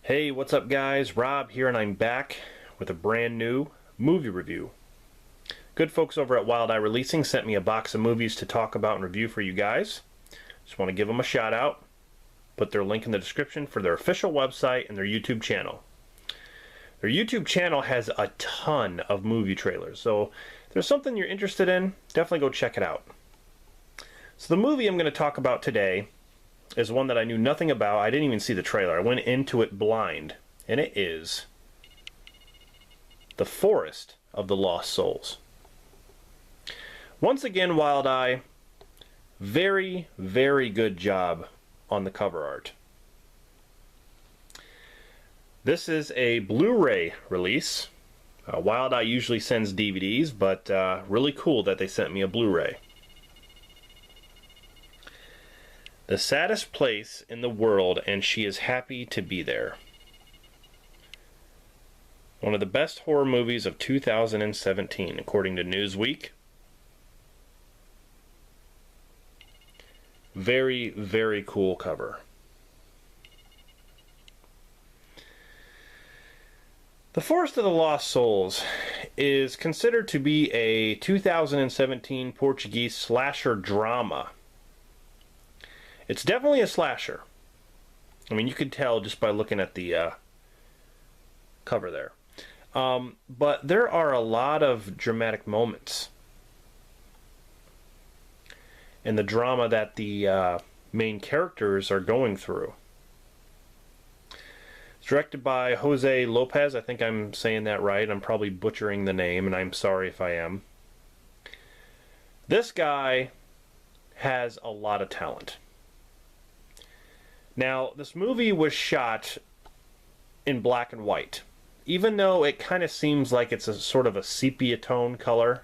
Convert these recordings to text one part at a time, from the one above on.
Hey, what's up guys? Rob here, and I'm back with a brand new movie review. Good folks over at Wild Eye Releasing sent me a box of movies to talk about and review for you guys. Just want to give them a shout out. Put their link in the description for their official website and their YouTube channel. Their YouTube channel has a ton of movie trailers, so if there's something you're interested in, definitely go check it out. So the movie I'm going to talk about today is one that I knew nothing about. I didn't even see the trailer. I went into it blind, and it is The Forest of the Lost Souls. Once again, Wild Eye, very, very good job on the cover art. This is a Blu-ray release. Wild Eye usually sends DVDs, but really cool that they sent me a Blu-ray. The saddest place in the world, and she is happy to be there. One of the best horror movies of 2017, according to Newsweek. Very, very cool cover. The Forest of the Lost Souls is considered to be a 2017 Portuguese slasher drama. It's definitely a slasher. I mean, you can tell just by looking at the cover there. But there are a lot of dramatic moments in the drama that the main characters are going through. It's directed by Jose Lopez. I think I'm saying that right. I'm probably butchering the name, and I'm sorry if I am. This guy has a lot of talent. Now, this movie was shot in black and white. Even though it kind of seems like it's a sort of a sepia tone color,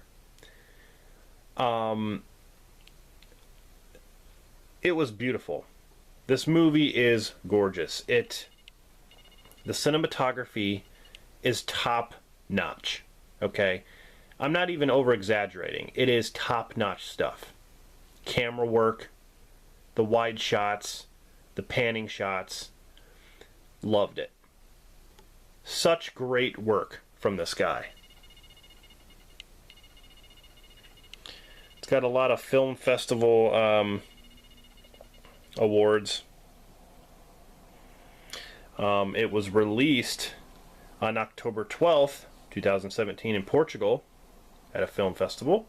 it was beautiful. This movie is gorgeous. The cinematography is top notch. Okay? I'm not even over exaggerating. It is top notch stuff. Camera work, the wide shots, the panning shots, loved it. Such great work from this guy. It's got a lot of film festival awards. It was released on October 12th, 2017 in Portugal at a film festival.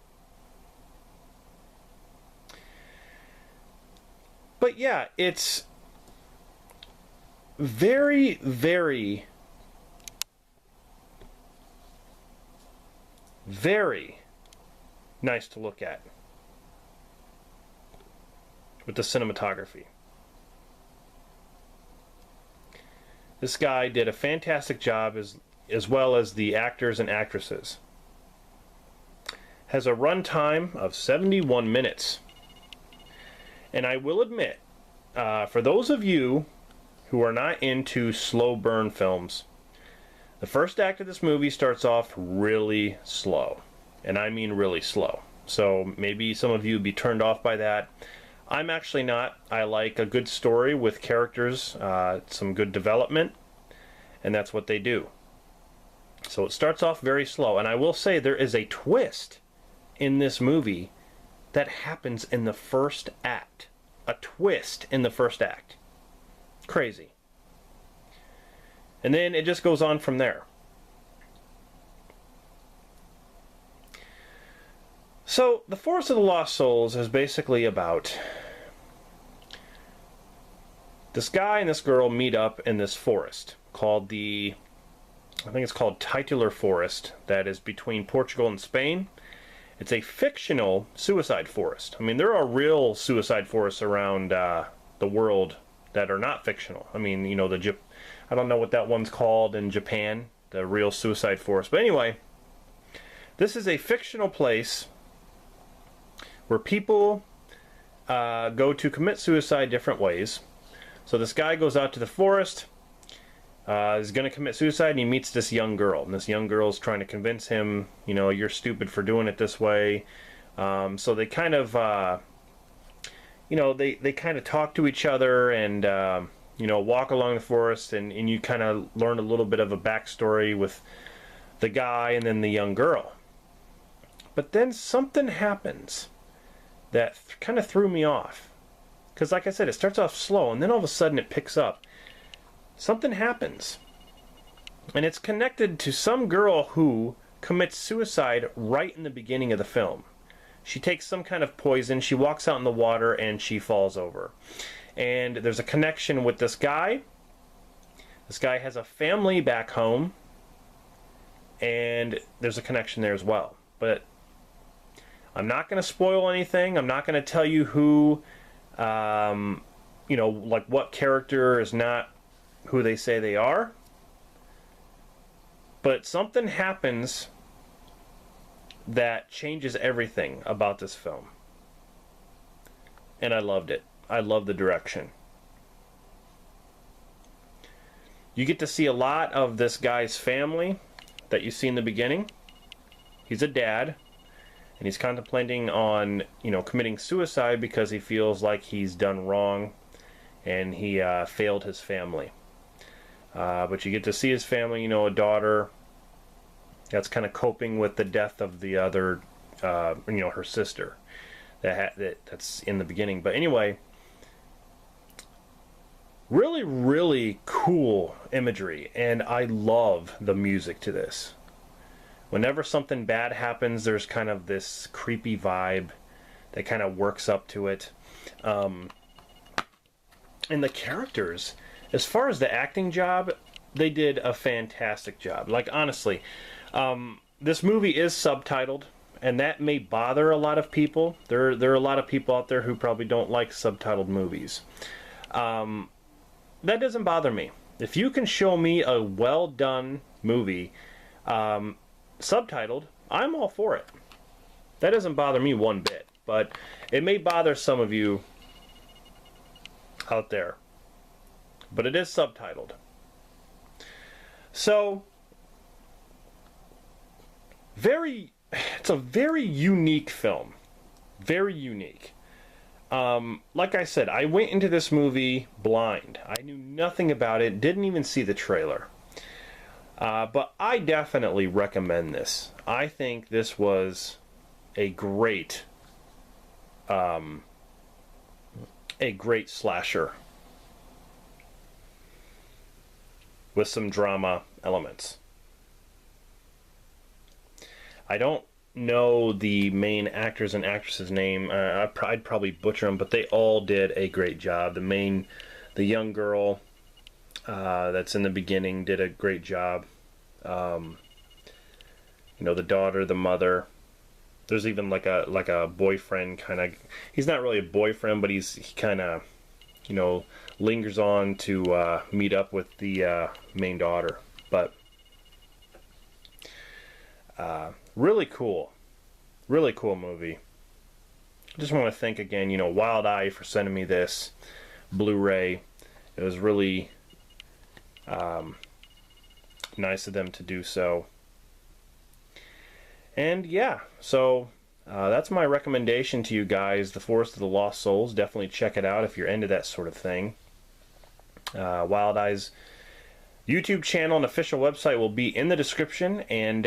But yeah, it's very, very, very nice to look at with the cinematography. This guy did a fantastic job as well as the actors and actresses. Has a runtime of 71 minutes. And I will admit, for those of you who are not into slow burn films, the first act of this movie starts off really slow. And I mean really slow. So maybe some of you would be turned off by that. I'm actually not. I like a good story with characters, some good development, and that's what they do. So it starts off very slow. And I will say there is a twist in this movie that happens in the first act. A twist in the first act. Crazy. And then it just goes on from there. So, The Forest of the Lost Souls is basically about this guy and this girl meet up in this forest called I think it's called Titular Forest, that is between Portugal and Spain. It's a fictional suicide forest. I mean, there are real suicide forests around the world that are not fictional. I mean, you know, I don't know what that one's called in Japan, the real suicide forest. But anyway, this is a fictional place where people go to commit suicide different ways. So this guy goes out to the forest, is going to commit suicide, and he meets this young girl. And this young girl is trying to convince him, you know, you're stupid for doing it this way. So they kind of, you know, they kind of talk to each other, and you know, walk along the forest, and you kind of learn a little bit of a backstory with the guy and then the young girl. But then something happens that kind of threw me off. Because like I said, it starts off slow, and then all of a sudden it picks up. Something happens. And it's connected to some girl who commits suicide right in the beginning of the film. She takes some kind of poison, she walks out in the water, and she falls over. And there's a connection with this guy. This guy has a family back home, and there's a connection there as well. But I'm not going to spoil anything. I'm not going to tell you who, you know, like what character is not who they say they are. But something happens that changes everything about this film. And I loved it. I love the direction. You get to see a lot of this guy's family that you see in the beginning. He's a dad, and he's contemplating on, you know, committing suicide because he feels like he's done wrong and he failed his family. But you get to see his family, you know, a daughter that's kind of coping with the death of the other, you know, her sister that's in the beginning. But anyway, really, really cool imagery, and I love the music to this. Whenever something bad happens, there's kind of this creepy vibe that kind of works up to it. And the characters, as far as the acting job, they did a fantastic job. Like, honestly, this movie is subtitled, and that may bother a lot of people. There are a lot of people out there who probably don't like subtitled movies. That doesn't bother me. If you can show me a well-done movie subtitled, I'm all for it. That doesn't bother me one bit, but it may bother some of you out there. But it is subtitled. So, it's a very unique film. Very unique. Like I said, I went into this movie blind. I knew nothing about it, didn't even see the trailer. But I definitely recommend this. I think this was a great slasher with some drama elements. I don't know the main actors and actresses' name. I'd probably butcher them, but they all did a great job. The young girl that's in the beginning did a great job. You know, the daughter, the mother. There's even like a boyfriend kind of. He's not really a boyfriend, but he kind of, you know, lingers on to meet up with the main daughter. But really cool movie. I just want to thank again, you know, Wild Eye for sending me this Blu-ray. It was really nice of them to do so. And yeah, so that's my recommendation to you guys, The Forest of the Lost Souls. Definitely check it out if you're into that sort of thing. Wild Eye's YouTube channel and official website will be in the description, and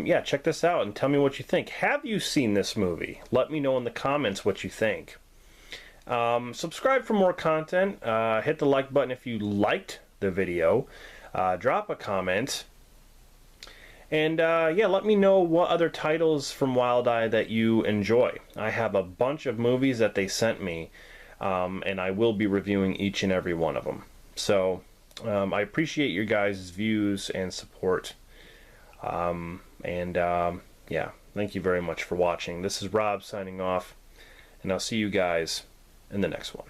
yeah, check this out and tell me what you think. Have you seen this movie? Let me know in the comments what you think. Subscribe for more content. Hit the like button if you liked the video. Drop a comment. And yeah, let me know what other titles from Wild Eye that you enjoy. I have a bunch of movies that they sent me, and I will be reviewing each and every one of them. So I appreciate your guys' views and support. Yeah, thank you very much for watching. This is Rob signing off, and I'll see you guys in the next one.